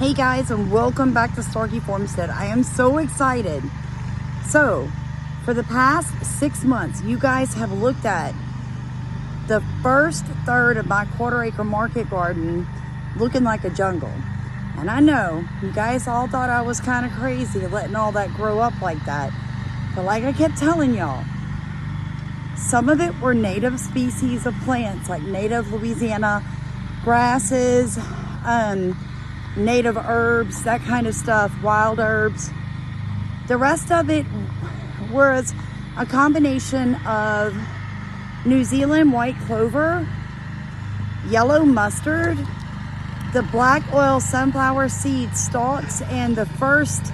Hey guys, and welcome back to Starkey Farmstead. I am so excited. So, for the past 6 months, you guys have looked at the first third of my quarter-acre market garden looking like a jungle. And I know you guys all thought I was kind of crazy letting all that grow up like that. But like I kept telling y'all, some of it were native species of plants, like native Louisiana grasses, native herbs, that kind of stuff, wild herbs. The rest of it was a combination of New Zealand white clover, yellow mustard, the black oil sunflower seed stalks, and the first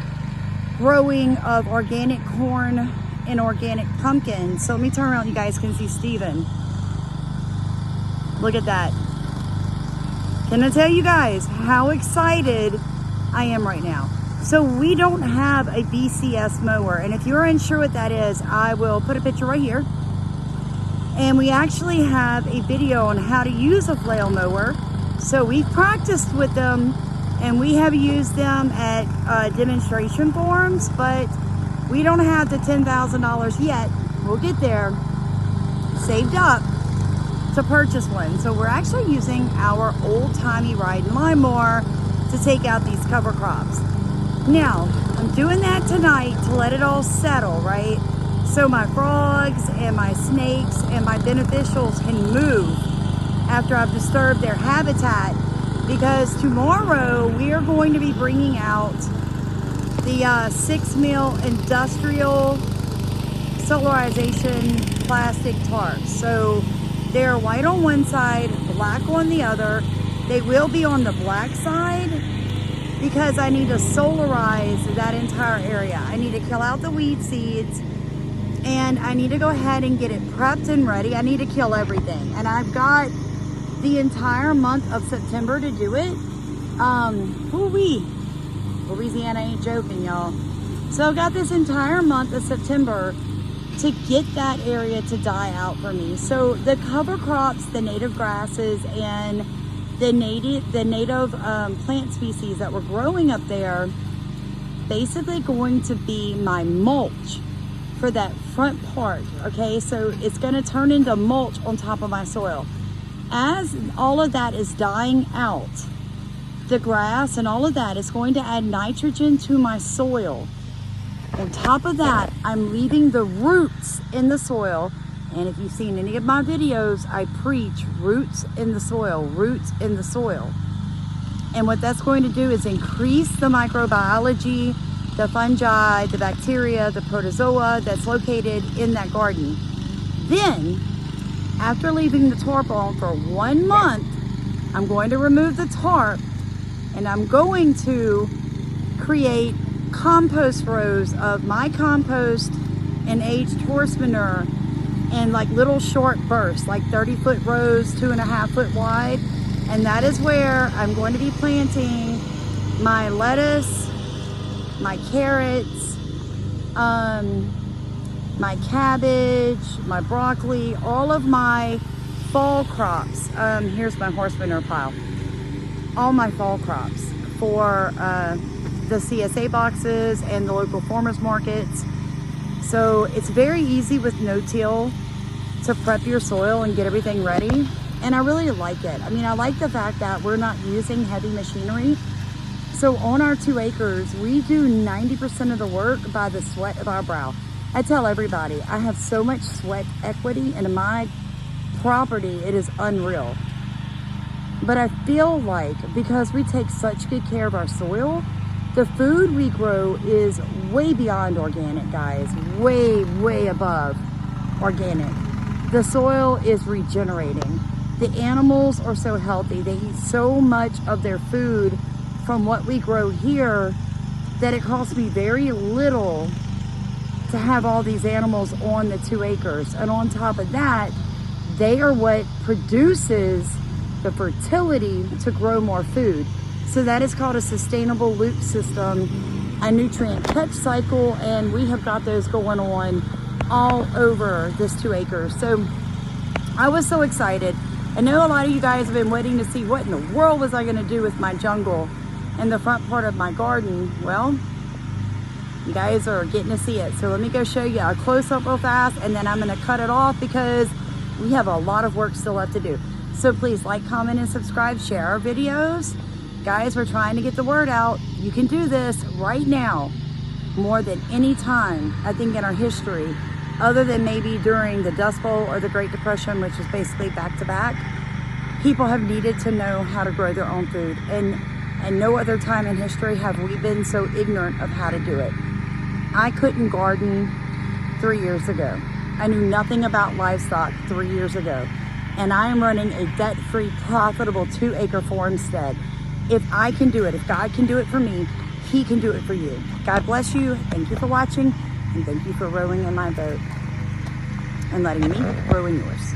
growing of organic corn and organic pumpkin. So let me turn around, you guys can see Steven. Look at that. Can I tell you guys how excited I am right now? So we don't have a BCS mower, and if you're unsure what that is, I will put a picture right here. And we actually have a video on how to use a flail mower. So we've practiced with them, and we have used them at demonstration farms, but we don't have the $10,000 yet. We'll get there. Saved up to purchase one. So we're actually using our old-timey riding lawnmower to take out these cover crops. Now, I'm doing that tonight to let it all settle, right? So my frogs and my snakes and my beneficials can move after I've disturbed their habitat, because tomorrow we are going to be bringing out the 6 mil industrial solarization plastic tarps. So they're white on one side, black on the other. They will be on the black side because I need to solarize that entire area. I need to kill out the weed seeds, and I need to go ahead and get it prepped and ready. I need to kill everything. And I've got the entire month of September to do it. Louisiana ain't joking, y'all. So I've got this entire month of September to get that area to die out for me. So the cover crops, the native grasses, and the native plant species that were growing up there, basically going to be my mulch for that front part, okay? So it's gonna turn into mulch on top of my soil. As all of that is dying out, the grass and all of that is going to add nitrogen to my soil. On top of that, I'm leaving the roots in the soil. And if you've seen any of my videos, I preach roots in the soil, roots in the soil. And what that's going to do is increase the microbiology, the fungi, the bacteria, the protozoa that's located in that garden. Then, after leaving the tarp on for 1 month, I'm going to remove the tarp, and I'm going to create compost rows of my compost and aged horse manure in like little short bursts, like 30-foot rows, 2.5 foot wide. And that is where I'm going to be planting my lettuce, my carrots, my cabbage, my broccoli, all of my fall crops. Here's my horse manure pile. All my fall crops for the CSA boxes and the local farmers markets. So it's very easy with no-till to prep your soil and get everything ready. And I really like it. I mean, I like the fact that we're not using heavy machinery. So on our 2 acres, we do 90% of the work by the sweat of our brow. I tell everybody, I have so much sweat equity in my property, it is unreal. But I feel like because we take such good care of our soil, the food we grow is way beyond organic, guys. Way, way above organic. The soil is regenerating. The animals are so healthy. They eat so much of their food from what we grow here that it costs me very little to have all these animals on the 2 acres. And on top of that, they are what produces the fertility to grow more food. So that is called a sustainable loop system, a nutrient catch cycle, and we have got those going on all over this 2 acres. So I was so excited. I know a lot of you guys have been waiting to see what in the world was I gonna do with my jungle. And the front part of my garden, well, you guys are getting to see it. So let me go show you a close up real fast, and then I'm gonna cut it off because we have a lot of work still left to do. So please like, comment, and subscribe, share our videos. Guys, we're trying to get the word out. You can do this right now more than any time, I think, in our history, other than maybe during the Dust Bowl or the Great Depression, which was basically back to back. People have needed to know how to grow their own food, and no other time in history have we been so ignorant of how to do it. I couldn't garden 3 years ago. I knew nothing about livestock 3 years ago, and I am running a debt-free, profitable 2-acre farmstead. If I can do it, if God can do it for me, He can do it for you. God bless you. Thank you for watching, and thank you for rowing in my boat and letting me row in yours.